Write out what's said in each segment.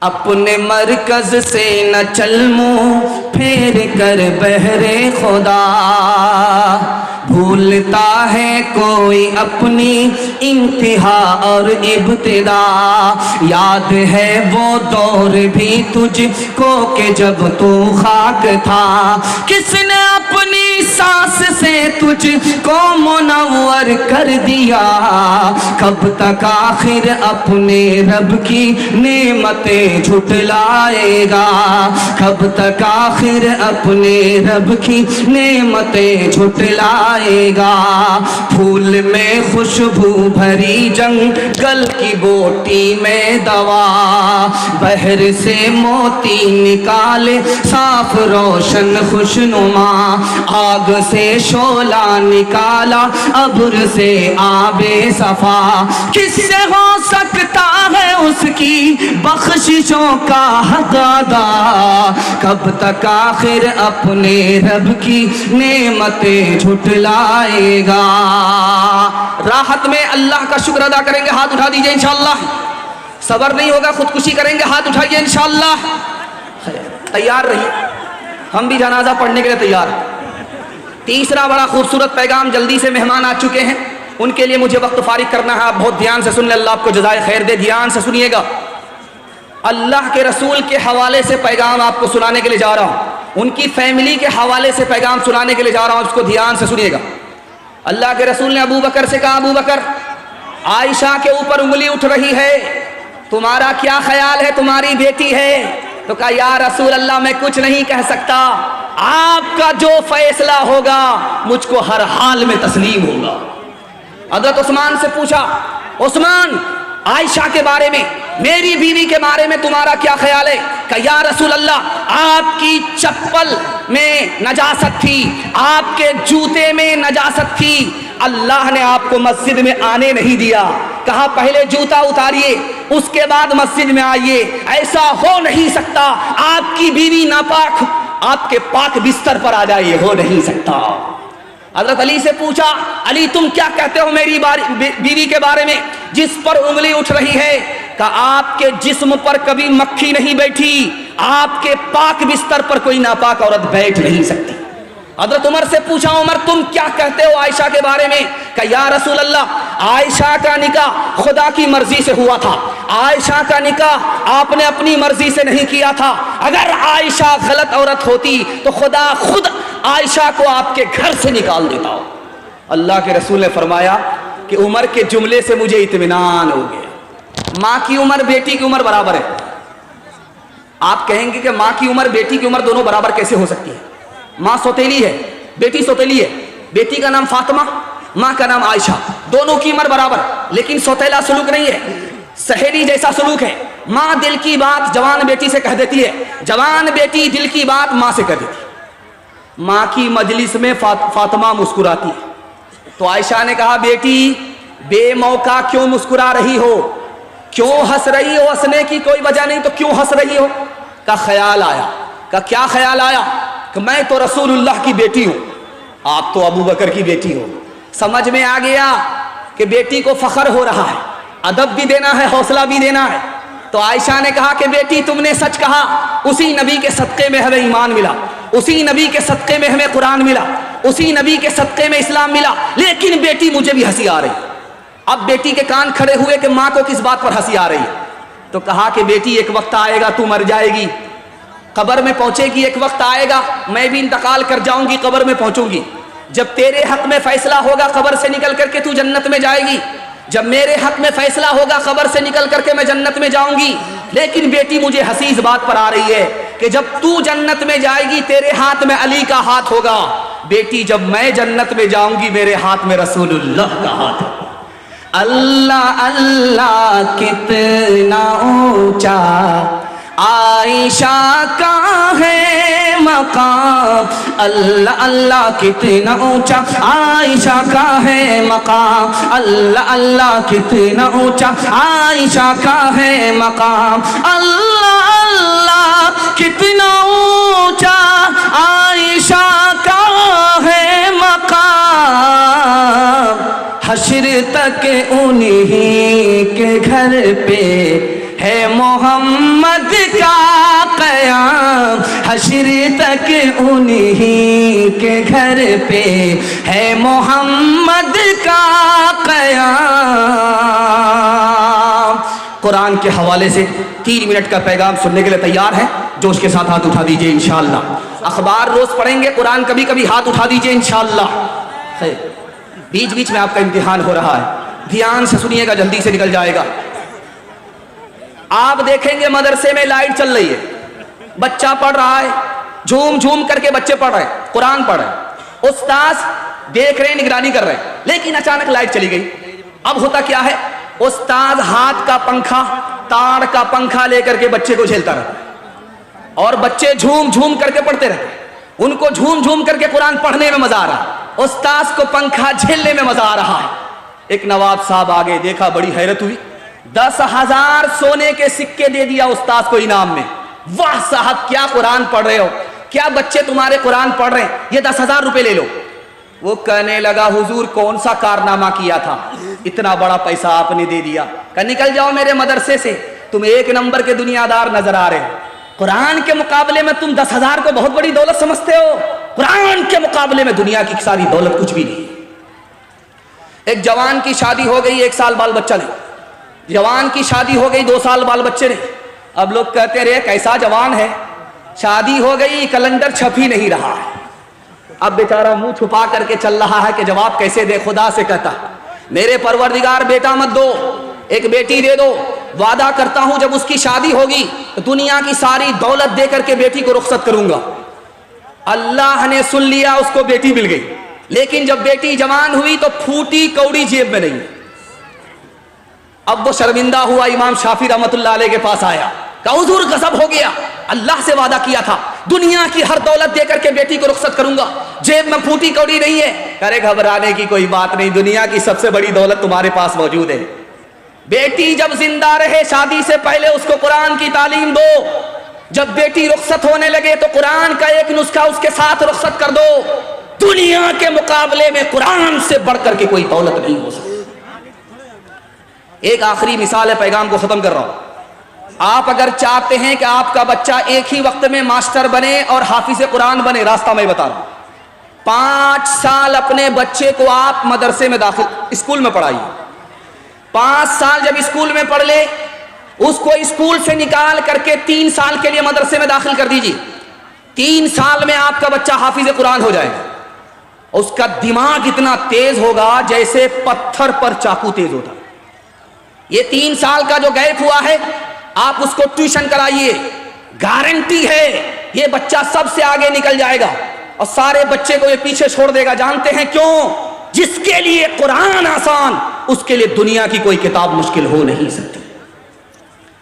अपने मरकज से न चल मुँह फेर कर बहरे खुदा, भूलता है कोई अपनी इंतहा और इब्तिदा। याद है वो दौर भी तुझको के जब तू खाक था, किसने अपनी सांस से तुझको मुनव्वर कर दिया। कब तक आखिर अपने रब की नेमतें झुटलाएगा, कब तक आखिर अपने रब की नेमतें झुटलाएगा। फूल में खुशबू भरी जंगल की बोटी में दवा, बहर से मोती निकाले साफ रोशन खुशनुमा। आग से शोला निकाला अब्र से आबे सफा, किससे हो सकता है उसकी बख्शिशों का हक अदा। कब तक आखिर अपने रब की नेमतें झुटलाएगा। राहत में अल्लाह का शुक्र अदा करेंगे, हाथ उठा दीजिए इंशाअल्लाह। सबर नहीं होगा खुदकुशी करेंगे, हाथ उठाइए इंशाअल्लाह। तैयार रहिए, हम भी जनाजा पढ़ने के लिए तैयार हैं। तीसरा बड़ा खूबसूरत पैगाम, जल्दी से मेहमान आ चुके हैं, उनके लिए मुझे वक्त फारिग करना है। आप बहुत ध्यान से सुन ले, अल्लाह आपको जज़ाए खैर दे। ध्यान से सुनिएगा, अल्लाह के रसूल के हवाले से पैगाम आपको सुनाने के लिए जा रहा हूँ, उनकी फैमिली के हवाले से पैगाम सुनाने के लिए जा रहा हूँ, उसको ध्यान से सुनिएगा। अल्लाह के रसूल ने अबू बकर से कहा, अबू बकर, आयशा के ऊपर उंगली उठ रही है, तुम्हारा क्या ख्याल है, तुम्हारी बेटी है। तो कहा, या रसूल अल्लाह मैं कुछ नहीं कह सकता, आपका जो फैसला होगा मुझको हर हाल में तस्लीम होगा। हज़रत उस्मान से पूछा, उस्मान आयशा के बारे में, मेरी बीवी के बारे में तुम्हारा क्या ख्याल है। कहा, या रसूल अल्लाह आपकी चप्पल में नजासत थी, आपके जूते में नजासत थी, अल्लाह ने आपको मस्जिद में आने नहीं दिया। कहा, पहले जूता उतारिए उसके बाद मस्जिद में आइए, ऐसा हो नहीं सकता। आपकी बीवी नापाक आपके पाक बिस्तर पर आ जाइए, हो नहीं सकता। हज़रत अली से पूछा, अली तुम क्या कहते हो मेरी बीवी के बारे में जिस पर उंगली उठ रही है। कहा, आपके जिस्म पर कभी मक्खी नहीं बैठी, आपके पाक बिस्तर पर कोई नापाक औरत बैठ नहीं सकती। हज़रत उमर से पूछा, उमर तुम क्या कहते हो आयशा के बारे में। कहा, या रसूल अल्लाह आयशा का निकाह खुदा की मर्जी से हुआ था, आयशा का निकाह आपने अपनी मर्जी से नहीं किया था। अगर आयशा गलत औरत होती तो खुदा खुद आयशा को आपके घर से निकाल देता हो। अल्लाह के रसूल ने फरमाया कि उमर के जुमले से मुझे इत्मीनान हो गया। माँ की उम्र बेटी की उम्र बराबर है। आप कहेंगे कि माँ की उम्र बेटी की उम्र दोनों बराबर कैसे हो सकती है। माँ सौतेली है, बेटी सौतेली है, बेटी का नाम फातिमा, माँ का नाम आयशा, दोनों की उम्र बराबर, लेकिन सौतेला सलूक नहीं है, सहेली जैसा सलूक है। माँ दिल की बात जवान बेटी से कह देती है, जवान बेटी दिल की बात माँ से कह देती है। माँ की मजलिस में फातिमा मुस्कुराती है तो आयशा ने कहा, बेटी बेमौका क्यों मुस्कुरा रही हो, क्यों हंस रही हो, हंसने की कोई वजह नहीं तो क्यों हंस रही हो। का ख्याल आया। का क्या ख्याल आया कि मैं तो रसूलुल्लाह की बेटी हूं, आप तो अबू बकर की बेटी हो। समझ में आ गया कि बेटी को फख्र हो रहा है, अदब भी देना है, हौसला भी देना है। तो आयशा ने कहा कि बेटी तुमने सच कहा, उसी नबी के सदक़े में हमें ईमान मिला, उसी नबी के सदक़े में हमें कुरान मिला, उसी नबी के सदक़े में इस्लाम मिला, लेकिन बेटी मुझे भी हंसी आ रही। अब बेटी के कान खड़े हुए कि माँ को किस बात पर हंसी आ रही है। तो कहा कि बेटी एक वक्त आएगा तू मर जाएगी, कब्र में पहुंचेगी, एक वक्त आएगा मैं भी इंतकाल कर जाऊंगी, कब्र में पहुंचूंगी। जब तेरे हक में फैसला होगा कब्र से निकल करके तू जन्नत में जाएगी, जब मेरे हक में फैसला होगा कब्र से निकल करके मैं जन्नत में जाऊंगी। लेकिन बेटी मुझे हंसी इस बात पर आ रही है कि जब तू जन्नत में जाएगी तेरे हाथ में अली का हाथ होगा, बेटी जब मैं जन्नत में जाऊंगी मेरे हाथ में रसूलुल्लाह का हाथ होगा। अल्लाह अल्लाह कितना ऊंचा आयशा का है मकाम, अल्लाह अल्लाह कितना ऊंचा आयशा का है मकाम, अल्लाह अल्लाह कितना ऊंचा आयशा का है मकाम, अल्लाह अल्लाह कितना ऊंचा आयशा का है मकाम। हश्र तक उन्हीं के घर पे है मोहम्मद का क़याम, हश्र तक उन्हीं के घर पे है मोहम्मद का क़याम। कुरान के हवाले से 3 मिनट का पैगाम सुनने के लिए तैयार है? जोश के साथ हाथ उठा दीजिए इंशाअल्लाह। अखबार रोज पढ़ेंगे, कुरान कभी कभी हाथ उठा दीजिए इंशाअल्लाह। बीच बीच में आपका इम्तिहान हो रहा है, ध्यान से सुनिएगा, जल्दी से निकल जाएगा। आप देखेंगे मदरसे में लाइट चल रही है, बच्चा पढ़ रहा है, झूम झूम करके बच्चे पढ़ रहे हैं, कुरान पढ़ रहे हैं, उस्ताद देख रहे हैं, निगरानी कर रहे हैं, लेकिन अचानक लाइट चली गई। अब होता क्या है, उस्ताद हाथ का पंखा, तार का पंखा लेकर के बच्चे को झेलता रहता है और बच्चे झूम झूम करके पढ़ते रहते हैं। उनको झूम झूम करके कुरान पढ़ने में मजा आ रहा है, उस्ताद को पंखा झेलने में मजा आ रहा है। एक नवाब साहब आगे देखा, बड़ी हैरत हुई, 10,000 सोने के सिक्के दे दिया उस्ताद को इनाम में। वाह साहब, क्या कुरान पढ़ रहे हो, क्या बच्चे तुम्हारे कुरान पढ़ रहे हैं, ये 10,000 रुपए ले लो। वो कहने लगा, हुजूर कौन सा कारनामा किया था, इतना बड़ा पैसा आपने दे दिया। कहा निकल जाओ मेरे मदरसे से, तुम 1 नंबर के दुनियादार नजर आ रहे हो। कुरान के मुकाबले में तुम 10,000 को बहुत बड़ी दौलत समझते हो, कुरान के मुकाबले में दुनिया की सारी दौलत कुछ भी नहीं। एक जवान की शादी हो गई, 1 साल बाल बच्चा नहीं, जवान की शादी हो गई, 2 साल बाल बच्चे नहीं। अब लोग कहते रहे कैसा जवान है, शादी हो गई, कैलेंडर छप ही नहीं रहा है। अब बेचारा मुंह छुपा करके चल रहा है कि जवाब कैसे दे। खुदा से कहता, मेरे परवरदिगार बेटा मत दो, एक बेटी दे दो, वादा करता हूं जब उसकी शादी होगी तो दुनिया की सारी दौलत दे करके बेटी को रुखसत करूंगा। अल्लाह ने सुन लिया, उसको बेटी मिल गई, लेकिन जब बेटी जवान हुई तो फूटी कौड़ी जेब में नहीं। अब वो शर्मिंदा हुआ, इमाम शाफी रहमतुल्लाह अलैह के पास आया, कहा हुजूर गजब हो गया, अल्लाह से वादा किया था दुनिया की हर दौलत देकर के बेटी को रुखसत करूंगा, जेब में फूटी कौड़ी नहीं है। अरे घबराने की कोई बात नहीं, दुनिया की सबसे बड़ी दौलत तुम्हारे पास मौजूद है। बेटी जब जिंदा रहे, शादी से पहले उसको कुरान की तालीम दो, जब बेटी रुखसत होने लगे तो कुरान का एक नुस्खा उसके साथ रुखसत कर दो। दुनिया के मुकाबले में कुरान से बढ़कर के कोई दौलत नहीं हो सकती। एक आखिरी मिसाल है, पैगाम को खत्म कर रहा हूं। आप अगर चाहते हैं कि आपका बच्चा एक ही वक्त में मास्टर बने और हाफिज कुरान बने, रास्ता मैं बता रहा हूं। 5 साल अपने बच्चे को आप मदरसे में दाखिल, स्कूल में पढ़ाइए। 5 साल जब स्कूल में पढ़ ले, उसको स्कूल से निकाल करके 3 साल के लिए मदरसे में दाखिल कर दीजिए। 3 साल में आपका बच्चा हाफिज कुरान हो जाएगा। उसका दिमाग इतना तेज होगा जैसे पत्थर पर चाकू तेज होता है। ये 3 साल का जो गैप हुआ है, आप उसको ट्यूशन कराइए, गारंटी है ये बच्चा सबसे आगे निकल जाएगा और सारे बच्चे को ये पीछे छोड़ देगा। जानते हैं क्यों? जिसके लिए कुरान आसान, उसके लिए दुनिया की कोई किताब मुश्किल हो नहीं सकती।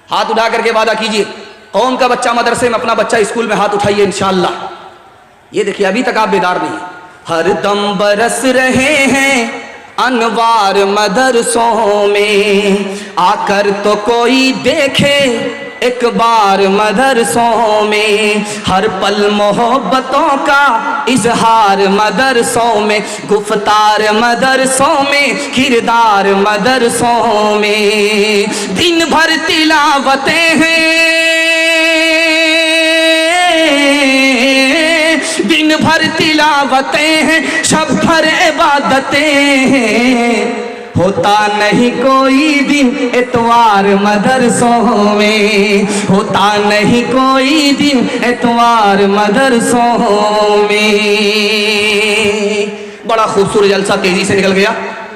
हाथ उठा करके वादा कीजिए, कौन का बच्चा मदरसे में, अपना बच्चा स्कूल में, हाथ उठाइए इंशाअल्लाह। ये देखिए, अभी तक आप बेदार नहीं, हर दम बरस रहे हैं अनवार मदरसों में, आकर तो कोई देखे एक बार मदरसों में, हर पल मोहब्बतों का इजहार मदरसों में, गुफ्तार मदरसों में, किरदार मदरसों में, दिन भर तिलावतें हैं, दिन भर तिलावतें हैं, शब भर इबादतें हैं, होता नहीं कोई दिन इतवार मदरसों में, होता नहीं कोई दिन इतवार मदरसों में। बड़ा खूबसूरत जलसा तेजी से निकल गया।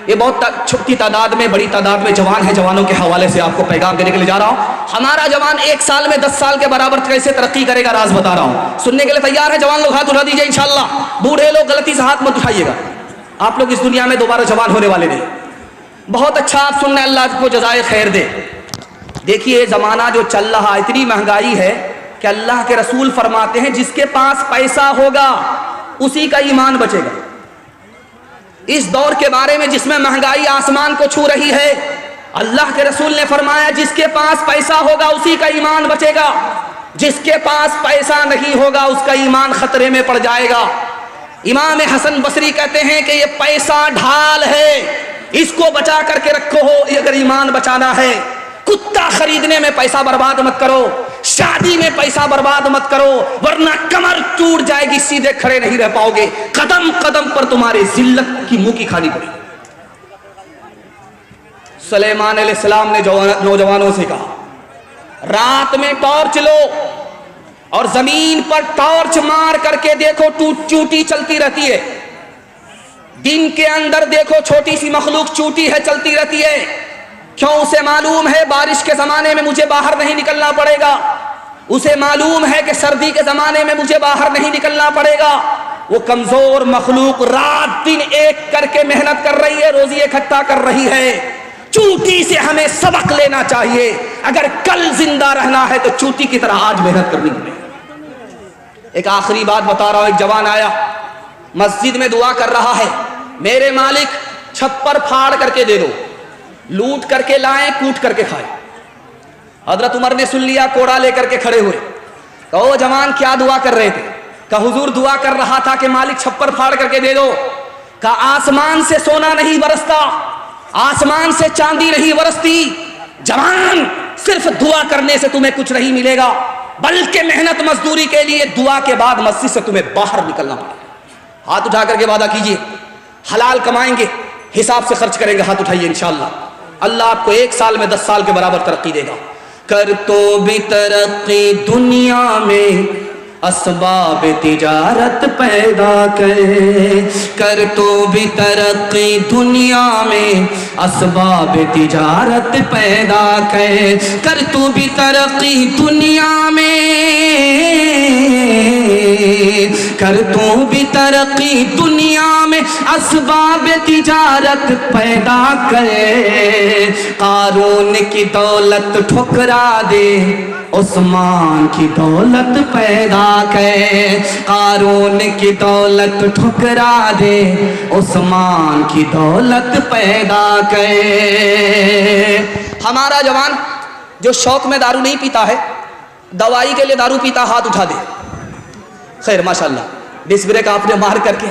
ये बहुत छोटी तादाद में, बड़ी तादाद में जवान है, जवानों के हवाले से आपको पैगाम देने के लिए जा रहा हूँ। हमारा जवान 1 साल में 10 साल के बराबर कैसे तरक्की करेगा, राज बता रहा हूँ। सुनने के लिए तैयार है? जवान लोग हाथ उठा दीजिए इंशाअल्लाह। बूढ़े लोग गलती से हाथ मत उठाइएगा, आप लोग इस दुनिया में दोबारा जवान होने वाले नहीं। बहुत अच्छा आप सुन रहे, अल्लाह को जज़ाए खैर दे। देखिए ज़माना जो चल रहा, इतनी महंगाई है कि अल्लाह के रसूल फरमाते हैं जिसके पास पैसा होगा उसी का ईमान बचेगा। इस दौर के बारे में जिसमें महंगाई आसमान को छू रही है, अल्लाह के रसूल ने फरमाया जिसके पास पैसा होगा उसी का ईमान बचेगा, जिसके पास पैसा नहीं होगा उसका ईमान खतरे में पड़ जाएगा। इमाम हसन बसरी कहते हैं कि ये पैसा ढाल है, इसको बचा करके रखो हो अगर ईमान बचाना है। कुत्ता खरीदने में पैसा बर्बाद मत करो, शादी में पैसा बर्बाद मत करो, वरना कमर टूट जाएगी, सीधे खड़े नहीं रह पाओगे, कदम कदम पर तुम्हारे जिल्लत की मुंह की खानी पड़ेगी। सुलेमान अलैहिस्सलाम ने नौजवानों से कहा, रात में टॉर्च लो और जमीन पर टॉर्च मार करके देखो, चूंटी चलती रहती है। दिन के अंदर देखो, छोटी सी मखलूक चूंटी है, चलती रहती है। क्यों? उसे मालूम है बारिश के जमाने में मुझे बाहर नहीं निकलना पड़ेगा, उसे मालूम है कि सर्दी के जमाने में मुझे बाहर नहीं निकलना पड़ेगा। वो कमजोर मखलूक रात दिन एक करके मेहनत कर रही है, रोजी इकट्ठा कर रही है। चूंटी से हमें सबक लेना चाहिए। अगर कल जिंदा रहना है तो चूंटी की तरह आज मेहनत करनी पड़ेगी। एक आखिरी बात बता रहा हूं। एक जवान आया, मस्जिद में दुआ कर रहा है, मेरे मालिक छप्पर फाड़ करके दे दो, लूट करके लाएं, कूट करके खाएं। हजरत उमर ने सुन लिया, कोड़ा लेकर के खड़े हुए। कहो जवान क्या दुआ कर रहे थे? कहा हुजूर दुआ कर रहा था कि मालिक छप्पर फाड़ करके दे दो। कहा आसमान से सोना नहीं बरसता, आसमान से चांदी नहीं बरसती। जवान, सिर्फ दुआ करने से तुम्हें कुछ नहीं मिलेगा, बल्कि मेहनत मजदूरी के लिए दुआ के बाद मस्जिद से तुम्हें बाहर निकलना पड़ेगा। हाथ उठा करके वादा कीजिए, हलाल कमाएंगे, हिसाब से खर्च करेंगे। हाथ उठाइए, इंशाअल्लाह अल्लाह आपको 1 साल में 10 साल के बराबर तरक्की देगा। कर तो भी तरक्की दुनिया में, असबाब तिजारत पैदा कर तो भी तरक्की दुनिया में, असबाब तिजारत पैदा कर तो भी तरक्की दुनिया में, कर तो भी तरक्की दुनिया में, असबाब तिजारत पैदा कर। कारून की दौलत ठुकरा दे, उस्मान की दौलत पैदा कर। कारून की दौलत ठुकरा दे, उस्मान की दौलत पैदा कर। हमारा जवान जो शौक में दारू नहीं पीता है, दवाई के लिए दारू पीता, हाथ उठा दे। खैर माशाल्लाह, डिस्क ब्रेक आपने मार करके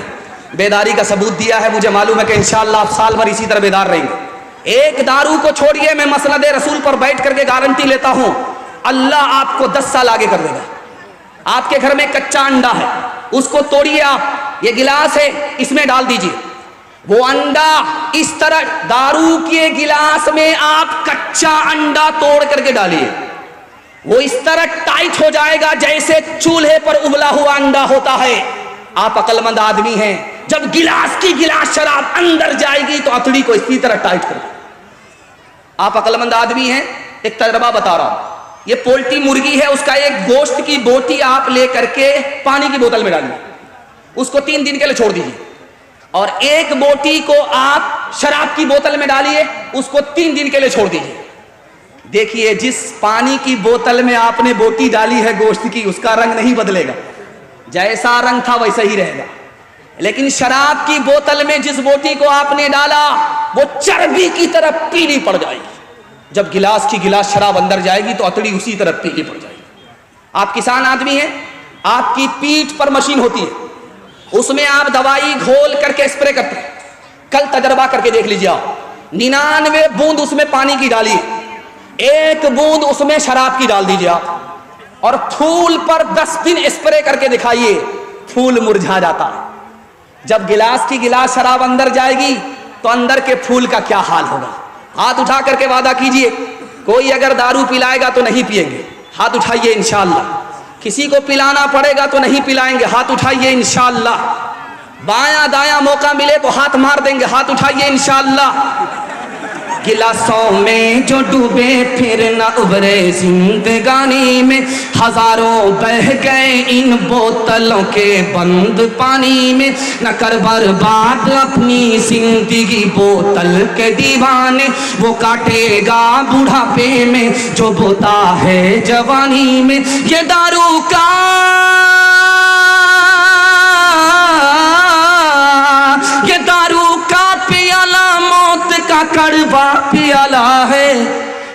बेदारी का सबूत दिया है। मुझे मालूम है कि इंशाअल्लाह आप साल भर इसी तरह बेदार रहेंगे। एक दारू को छोड़िए, मैं मसनद रसूल पर बैठ करके गारंटी लेता हूं, अल्लाह आपको 10 साल आगे कर देगा। आपके घर में कच्चा अंडा है, उसको तोड़िए आप, ये गिलास है, इसमें डाल दीजिए। वो अंडा इस तरह दारू के गिलास में आप कच्चा अंडा तोड़ करके डालिए, वो इस तरह टाइट हो जाएगा जैसे चूल्हे पर उबला हुआ अंडा होता है। आप अक्लमंद आदमी हैं, जब गिलास की गिलास शराब अंदर जाएगी तो अतड़ी को इसी तरह टाइट कर। आप अक्लमंद आदमी हैं, एक तजर्बा बता रहा हूं। ये पोल्ट्री मुर्गी है, उसका एक गोश्त की बोटी आप ले करके पानी की बोतल में डालिए, उसको 3 दिन के लिए छोड़ दीजिए, और एक बोटी को आप शराब की बोतल में डालिए, उसको 3 दिन के लिए छोड़ दीजिए। देखिए, जिस पानी की बोतल में आपने बोटी डाली है गोश्त की, उसका रंग नहीं बदलेगा, जैसा रंग था वैसा ही रहेगा। लेकिन शराब की बोतल में जिस बोटी को आपने डाला, वो चर्बी की तरह पीली पड़ जाएगी। जब गिलास की गिलास शराब अंदर जाएगी तो अतड़ी उसी तरह पीली पड़ जाएगी। आप किसान आदमी हैं, आपकी पीठ पर मशीन होती है, उसमें आप दवाई घोल करके स्प्रे करते हैं। कल तजर्बा करके देख लीजिए आप, 99 बूंद उसमें पानी की डालिए, 1 बूंद उसमें शराब की डाल दीजिए आप, और फूल पर 10 दिन स्प्रे करके दिखाइए, फूल मुरझा जाता है। जब गिलास की गिलास शराब अंदर जाएगी तो अंदर के फूल का क्या हाल होगा। हाथ उठा करके वादा कीजिए, कोई अगर दारू पिलाएगा तो नहीं पिएंगे। हाथ उठाइए इंशाअल्लाह। किसी को पिलाना पड़ेगा तो नहीं पिलाएंगे। हाथ उठाइए इंशाअल्लाह। बायां दायां मौका मिले तो हाथ मार देंगे। हाथ उठाइए इंशाअल्लाह। गिलासों में जो डूबे फिर न उभरे जिंदगानी में, हजारों बह गए इन बोतलों के बंद पानी में। न कर बर्बाद अपनी जिंदगी बोतल के दीवाने, वो काटेगा बुढ़ापे में जो बोता है जवानी में। ये दारू का कड़वा पियाला है,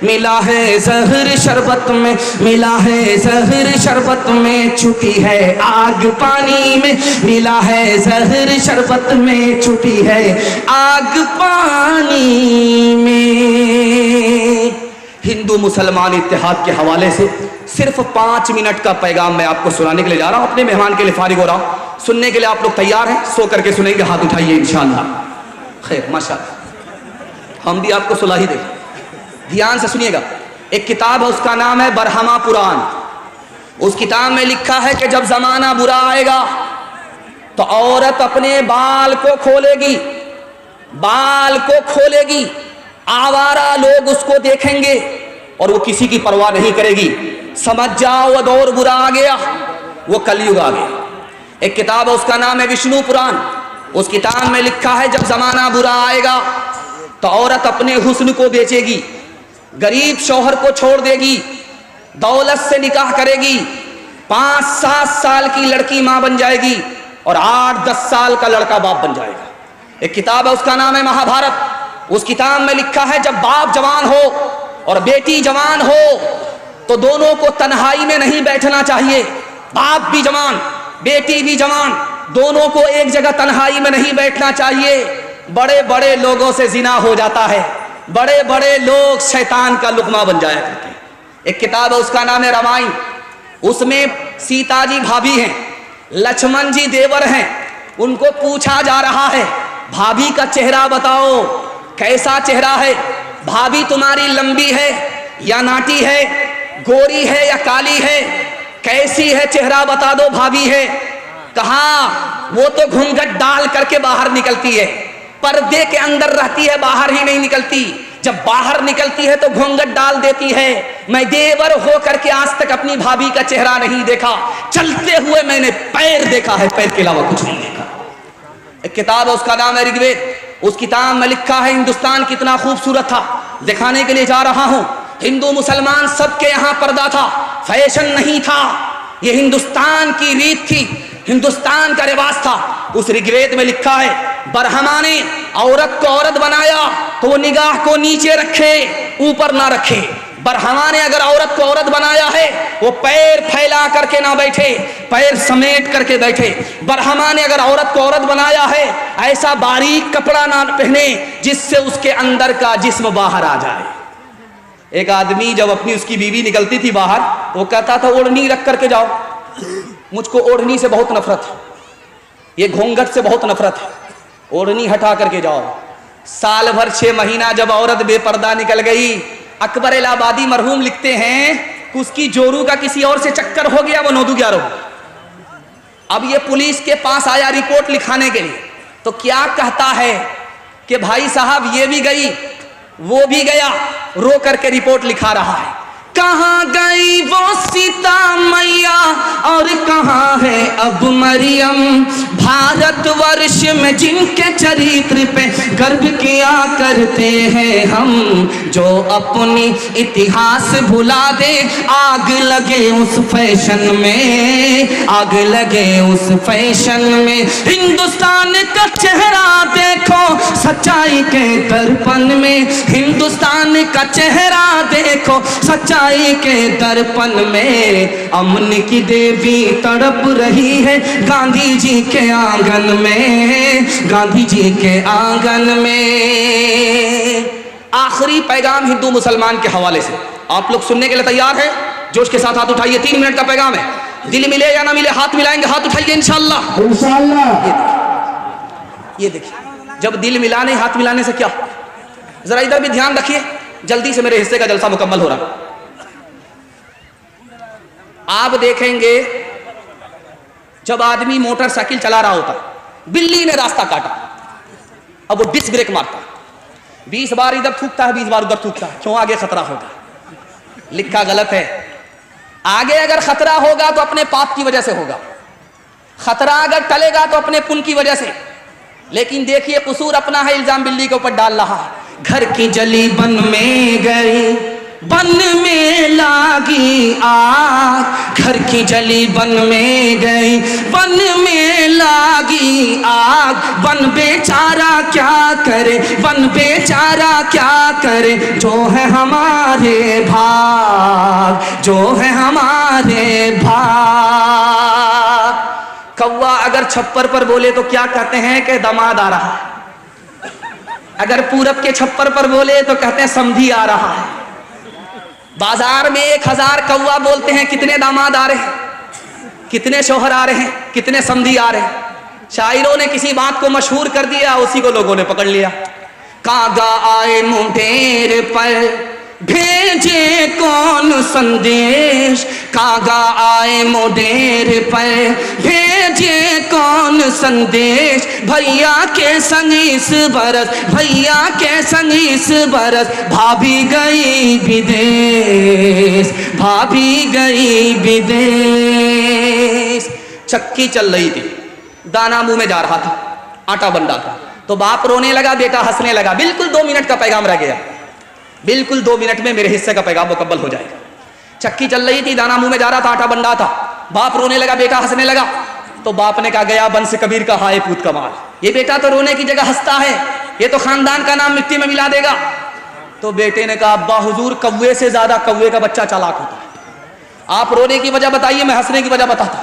मिला है जहर शरबत में, मिला है जहर शरबत में, छुपी है आग पानी में। मिला है जहर शरबत में, छुपी है आग पानी में। हिंदू मुसलमान इत्तेहाद के हवाले से सिर्फ 5 मिनट का पैगाम मैं आपको सुनाने के लिए जा रहा हूं। अपने मेहमान के लिए फारिग हो रहा हूं। सुनने के लिए आप लोग तैयार हैं? सो करके सुनेंगे, हाथ उठाइए इंशाअल्लाह। खैर माशाअल्लाह, हम भी आपको सुला ही देंगे। ध्यान से सुनिएगा। एक किताब है, उसका नाम है बरहमा पुराण। उस किताब में लिखा है कि जब जमाना बुरा आएगा तो औरत अपने बाल को खोलेगी, बाल को खोलेगी, आवारा लोग उसको देखेंगे और वो किसी की परवाह नहीं करेगी। समझ जाओ वो दौर बुरा आ गया, वो कलयुग आ गया। एक किताब है, उसका नाम है विष्णु पुराण। उस किताब में लिखा है जब जमाना बुरा आएगा तो औरत अपने हुस्न को बेचेगी, गरीब शौहर को छोड़ देगी, दौलत से निकाह करेगी, 5-7 साल की लड़की मां बन जाएगी और 8-10 साल का लड़का बाप बन जाएगा। एक किताब है, उसका नाम है महाभारत। उस किताब में लिखा है जब बाप जवान हो और बेटी जवान हो तो दोनों को तन्हाई में नहीं बैठना चाहिए। बाप भी जवान, बेटी भी जवान, दोनों को एक जगह तन्हाई में नहीं बैठना चाहिए। बड़े बड़े लोगों से जिना हो जाता है, बड़े बड़े लोग शैतान का लुकमा बन जाया करते हैं। एक किताब है, उसका नाम है रामायण। उसमें सीता जी भाभी हैं, लक्ष्मण जी देवर हैं। उनको पूछा जा रहा है भाभी का चेहरा बताओ, कैसा चेहरा है? भाभी तुम्हारी लंबी है या नाटी है, गोरी है या काली है, कैसी है चेहरा बता दो भाभी है। कहा वो तो घूंघट डाल करके बाहर निकलती है, पर्दे के अंदर रहती है, बाहर ही नहीं निकलती। जब बाहर निकलती है तो घूंघट डाल देती है। मैं देवर हो करके आज तक अपनी भाभी का चेहरा नहीं देखा, चलते हुए मैंने पैर देखा है, पैर के अलावा कुछ नहीं देखा। एक किताब है, उसका नाम है ऋग्वेद। उस किताब में लिखा है हिंदुस्तान कितना खूबसूरत था। दिखाने के लिए जा रहा हूं। हिंदू मुसलमान सबके यहां पर्दा था, फैशन नहीं था, यह हिंदुस्तान की रीत थी, हिंदुस्तान का रिवाज था। उस ऋग्वेद में लिखा है बरहमा ने औरत को औरत बनाया तो वो निगाह को नीचे रखे, ऊपर ना रखे। बरहमा ने अगर औरत को औरत बनाया है वो पैर फैला करके ना बैठे, पैर समेट करके बैठे। बरहमा ने अगर औरत को औरत बनाया है ऐसा बारीक कपड़ा ना पहने जिससे उसके अंदर का जिस्म बाहर आ जाए। एक आदमी जब अपनी उसकी बीवी निकलती थी बाहर तो वो कहता था ओढ़नी रख करके जाओ, मुझको ओढ़नी से बहुत नफरत है, ये घूंघट से बहुत नफरत है, ओढ़नी हटा करके जाओ। साल भर 6 महीना जब औरत बेपर्दा निकल गई, अकबर इलाहाबादी मरहूम लिखते हैं कि उसकी जोरू का किसी और से चक्कर हो गया, वो 9-11 हो। अब ये पुलिस के पास आया रिपोर्ट लिखाने के लिए, तो क्या कहता है कि भाई साहब ये भी गई वो भी गया, रो करके रिपोर्ट लिखा रहा है। कहाँ गई वो सीता मैया और कहाँ है अब मरियम, भारतवर्ष में जिनके चरित्र पे गर्व किया करते हैं हम, जो अपनी इतिहास भुला दे, आग लगे उस फैशन में, आग लगे उस फैशन में। हिंदुस्तान का चेहरा देखो सच्चाई के दर्पण में, हिंदुस्तान का चेहरा देखो सच्चाई के दर्पण में। अमन की देवी तड़प रही है गांधी जी के आंगन में, गांधी जी के आंगन में। आखिरी पैगाम हिंदू मुसलमान के हवाले से आप लोग सुनने के लिए तैयार हैं? जोश के साथ हाथ उठाइए। 3 मिनट का पैगाम है। दिल मिले या ना मिले हाथ मिलाएंगे, हाथ उठाइए इंशाअल्लाह। इंशाअल्लाह। ये देखिए, जब दिल मिलाने हाथ मिलाने से क्या, जरा इधर भी ध्यान रखिए, जल्दी से मेरे हिस्से का जलसा मुकम्मल हो रहा। आप देखेंगे जब आदमी मोटरसाइकिल चला रहा होता, बिल्ली ने रास्ता काटा, अब वो डिस्क ब्रेक मारता, 20 बार इधर थूकता है, 20 बार उधर थूकता है, क्यों? आगे खतरा होगा। लिखा गलत है। आगे अगर खतरा होगा तो अपने पाप की वजह से होगा, खतरा अगर टलेगा तो अपने पुण्य की वजह से। लेकिन देखिए कसूर अपना है, इल्जाम बिल्ली के ऊपर डाल रहा है। घर की जली बन में गई, बन में लागी आग, घर की जली बन में गई, बन में लागी आग। बन बेचारा क्या करे, बन बेचारा क्या करे, जो है हमारे भाग, जो है हमारे भाग। कौवा अगर छप्पर पर बोले तो क्या कहते हैं कि दामाद आ रहा है, अगर पूरब के छप्पर पर बोले तो कहते हैं समधी आ रहा है। बाजार में 1000 कौवा बोलते हैं, कितने दामाद आ रहे हैं, कितने शौहर आ रहे हैं, कितने समधी आ रहे हैं। शायरों ने किसी बात को मशहूर कर दिया, उसी को लोगों ने पकड़ लिया। कागा आए मुंडेर पर भेजे कौन संदेश, कागा आए मुंडेर पर भेजे कौन संदेश, भैया के संग इस बरस, भैया के संग इस बरस, भाभी गई विदेश, भाभी गई विदेश। चक्की चल रही थी, दाना मुंह में जा रहा था, आटा बन रहा था, तो बाप रोने लगा, बेटा हंसने लगा। बिल्कुल 2 मिनट का पैगाम रह गया, बिल्कुल 2 मिनट में मेरे हिस्से का पैगाम मुकम्मल हो जाएगा। चक्की चल रही थी, दाना मुंह में जा रहा था, आटा बन रहा था, बाप रोने लगा, बेटा हंसने लगा। तो बाप ने कहा, गया बंस कबीर का हाय पूत कमाल, ये बेटा तो रोने की जगह हंसता है, ये तो खानदान का नाम मिट्टी में मिला देगा। तो बेटे ने कहा, अब्बा हुजूर, कौवे से ज्यादा कौवे का बच्चा चालाक होता है, आप रोने की वजह बताइए, मैं हंसने की वजह बताता।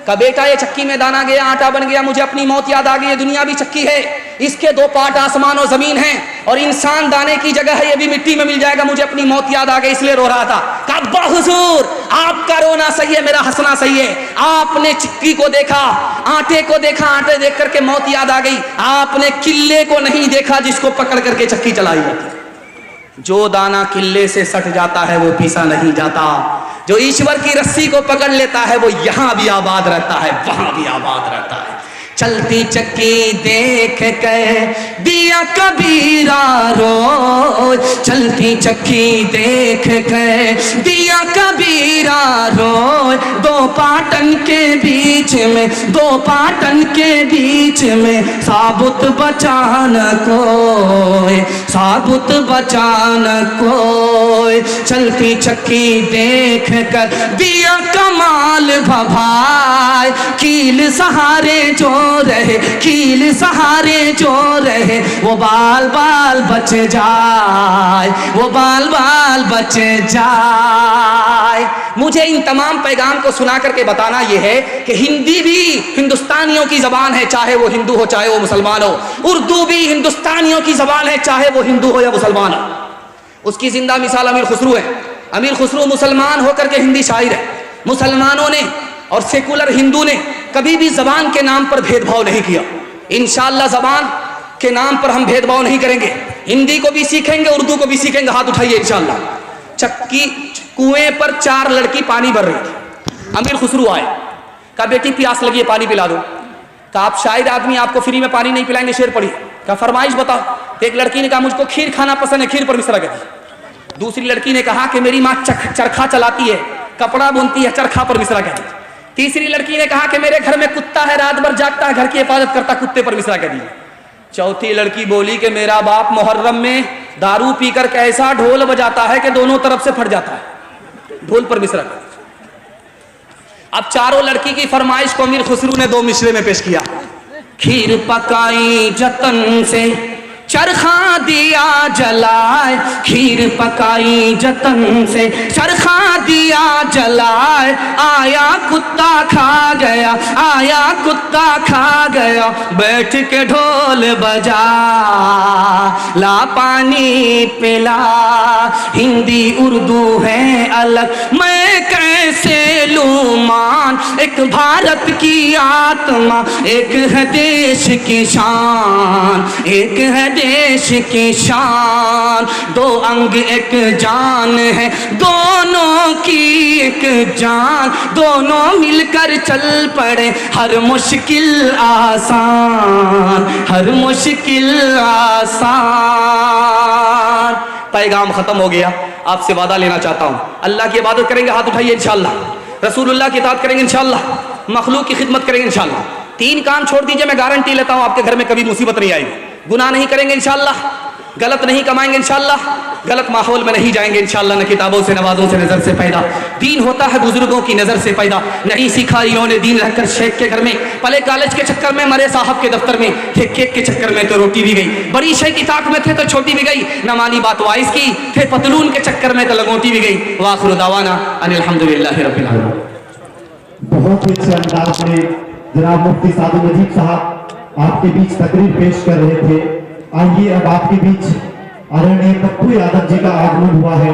का बेटा, ये चक्की में दाना गया, आटा बन गया, मुझे अपनी मौत याद आ गई। ये दुनिया भी चक्की है, इसके 2 पार्ट आसमान और जमीन हैं, और इंसान दाने की जगह है, ये भी मिट्टी में मिल जाएगा, मुझे अपनी मौत याद आ गई, इसलिए रो रहा था। कहा, अब्बा हुजूर, आपका रोना सही है, मेरा हंसना सही है। आपने चक्की को देखा, आटे को देखा, आटे देख करके मौत याद आ गई, आपने किले को नहीं देखा जिसको पकड़ करके चक्की चलाई जाती। जो दाना किले से सट जाता है वो पीसा नहीं जाता, जो ईश्वर की रस्सी को पकड़ लेता है वो यहां भी आबाद रहता है, वहां भी आबाद रहता है। चलती चक्की देख के दिया कबीरा रोज, चलती चक्की देख के दिया कबीरा रोज, 2 पाटन के बीच में, 2 पाटन के बीच में, साबुत बचान कोई, साबुत बचान कोई। चलती चक्की देख कर दिया कमाल भभाई, कील सहारे जो रहे, कील सहारे जो रहे, वो बाल बाल बच जाए, वो बाल बाल बच जाए। मुझे इन तमाम पैगाम को सुना करके बताना यह है कि हिंदी भी हिंदुस्तानियों की जबान है, चाहे वो हिंदू हो चाहे वो मुसलमान हो। उर्दू भी हिंदुस्तानियों की जबान है, चाहे वो हिंदू हो या मुसलमान हो। उसकी जिंदा मिसाल अमीर खुसरू है। अमीर खुसरू मुसलमान होकर के हिंदी शायर है। मुसलमानों ने और सेकुलर हिंदू ने कभी भी जबान के नाम पर भेदभाव नहीं किया। इंशाअल्लाह जबान के नाम पर हम भेदभाव नहीं करेंगे, हिंदी को भी सीखेंगे, उर्दू को भी सीखेंगे। हाथ उठाइए इंशाअल्लाह। चक्की कुएं पर 4 लड़की पानी भर रही थी। अमीर खुसरू आए, कहा बेटी प्यास लगी है, पानी पिला दो। कहा आप शायर आदमी, आपको फ्री में पानी नहीं पिलाएंगे, शेर पढ़िए। कहा फरमाइश बताओ। तो एक लड़की ने कहा मुझको खीर खाना पसंद है, खीर पर मिसरा कहती। दूसरी लड़की ने कहा कि मेरी माँ चरखा चलाती है, कपड़ा बुनती है, चरखा पर मिसरा कहती। तीसरी लड़की ने कहा कि मेरे घर में कुत्ता है, रात भर जागता है, घर की हिफाजत करता, कुत्ते पर मिसरा कह दीजिए। चौथी लड़की बोली कि मेरा बाप मुहर्रम में दारू पीकर कैसा ढोल बजाता है कि दोनों तरफ से फट जाता है, ढोल पर मिसरा। अब चारों लड़की की फरमाइश को अमीर खुसरू ने 2 मिसरे में पेश किया। खीर पकाई जतन से, चरखा दिया जलाए, खीर पकाई जतन से, चरखा दिया जलाए, आया कुत्ता खा गया, आया कुत्ता खा गया, बैठ के ढोल बजा, ला पानी पिला। हिंदी उर्दू है अलग, मैं कैसे लूं मान, एक भारत की आत्मा, एक है देश की शान, एक है देश की शान। 2 अंग एक जान है, दोनों की एक जान, दोनों मिलकर चल पड़े, हर मुश्किल आसान, हर मुश्किल आसान। पैगाम खत्म हो गया। आपसे वादा लेना चाहता हूं, अल्लाह की इबादत करेंगे, हाथ उठाइए इंशाअल्लाह। रसूलुल्लाह की इताअत करेंगे इंशाअल्लाह, मखलूक की खिदमत करेंगे इंशाअल्लाह। 3 काम छोड़ दीजिए, मैं गारंटी लेता हूं आपके घर में कभी मुसीबत नहीं आएगी। गुनाह नहीं करेंगे इंशाअल्लाह, गलत नहीं कमाएंगे इंशाअल्लाह, गलत माहौल में नहीं जाएंगे इंशाअल्लाह। न किताबों से, नवाजों से, नजर से पैदा दीन होता है, बुजुर्गों की नजर से पैदा नहीं सीखा इन्होंने दीन, रहकर शेख के घर में पले, कॉलेज के चक्कर में मरे, साहब के दफ्तर में थे, केक के चक्कर में तो रोटी भी गई, बड़ी शे की ताक में थे तो छोटी भी गई, न मानी बात वाइस की, थे पतलून के चक्कर में तो लगोटी भी गई। वाखिर दावाना अनिल हम्दुलिल्लाहि रब्बिल आलमीन। बहुत ही अच्छे अंदाज में जनाब मुफ्ती सादुल मजीद साहब आपके बीच तकरीर पेश कर रहे थे। आइए अब आपके बीच आदरणीय पप्पू यादव जी का आगमन हुआ है।